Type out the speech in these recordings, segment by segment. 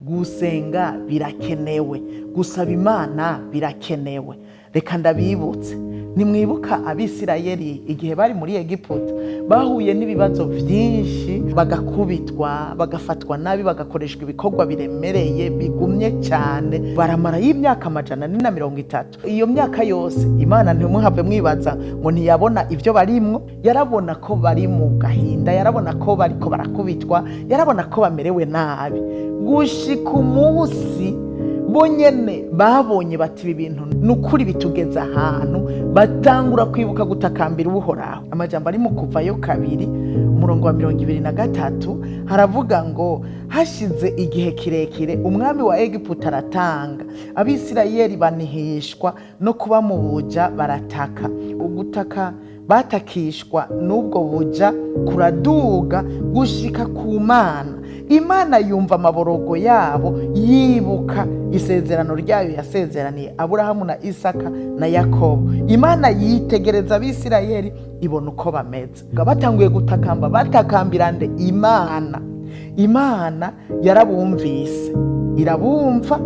gusenga birakenewe, gusaba Imana birakenewe. Reka ndabibutse, nimwibuka Abisirayeli igihe bari muri Egiputa bahuye n'ibibazo byinshi, bagakubitwa, bagafatwa nabi, bagakoreshwa ibikorwa biremereye bigumye cyane, baramara y'imyaka 430. Iyo myaka yose Imana ntimuhave mwibaza ngo ntiyabona ibyo barimwo, yarabona ko bari mu gahinda, yarabona ko bariko barakubitwa, yarabona ko bamerewe nabi. Gushika umunsi bonyene babonye bati ibi bintu nukuri bitugeza ahantu, batangura kwibuka gutakambira Uhoraho. Amajambo ari mu Kuvayo 2 umurongo wa 23 haravuga ngo hashize igihe kirekire umwami wa Egiputa aratanga, Abisirayeli banihishwa no kuba mu buja, barataka. Ugutaka batakishwa n'ubwo buja kuraduga gushika ku Mana. Imana yumva amaborogo yabo, yibuka isezerano ryayo yasezeraniye Aburahamu na Isaka na Yakobo. Imana yitegereza Abisirayeli ibona uko bameze, batanguye gutakamba, batakambira nde? Imana. Imana yarabumvise, irabumva.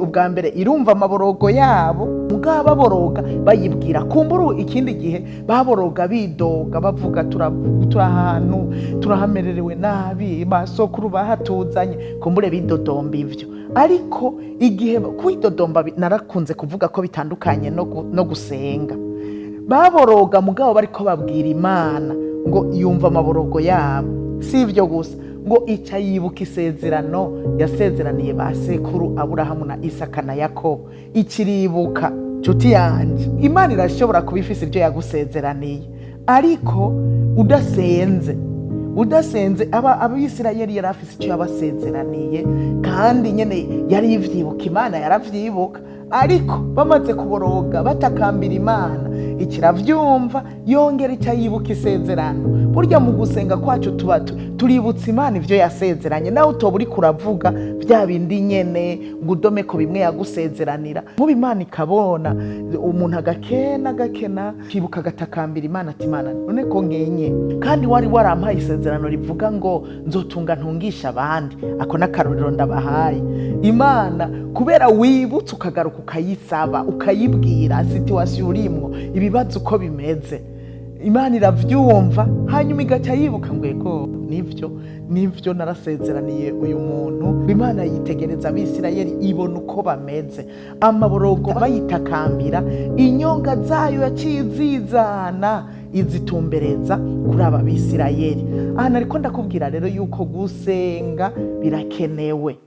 Ubwa mbere irumva amaborogo yabo, mugabo baboroga bayibwira. Kumburu ikindi gihe baboroga bidoga bavuga turahantu turahamererewe nabi, basokuru bahatuzanye, kumbure bidodomba ivyo. Ariko igihe kwidodomba narakunze kuvuga ko bitandukanye no gusenga. Baboroga mugabo bariko babwira Imana ngo yumva amaborogo yabo. Si ivyo gusa, ngo ica yibuka isezerano yasezeraniye ba sekuru Aburahamu na Isaka na Yakobo. Ikiribuka nshuti yanje, Imana irashobora kubifisa ibyo yagusezeraniye, ariko udasenze Abisirayeli yarafise icyo yabasezeraniye, kandi nyene yari ivyibuka, Imana yaravyibuka. Ariko bamaze kuboroga batakambira Imana, ikiravyumva yongera icyayibuka isezerano. Burya mu gusenga kwacu tuba tuributsa Imana ivyo yasezeranye, nawe utoba uri kuravuga bya bindi nyene ngo udome ko bimwe yagusezeranira. Mubi Imana ikabona umuntu agakena kibuka agatakambira Imana ati Imana none ko nkenye, kandi wari warampaye isezerano rivuga ngo nzotunga ntungisha abandi. Ako nakarorero ndabahaye. Imana kubera wibutse ukagaruka ukayisaba, ukayibwira situation urimwo, ibibazo uko bimeze, Imana iravyumva, hanyuma igaca yibuka ngo ego nivyo narasezeraniye uyu muntu. Imana yitegereza Abisirayeli ibona uko bameze, amaborogo bayitakambira, inyonga zayo yakizizana izitumbereza kuri aba Bisirayeli. Aha nariko ndakubwira rero yuko gusenga birakenewe.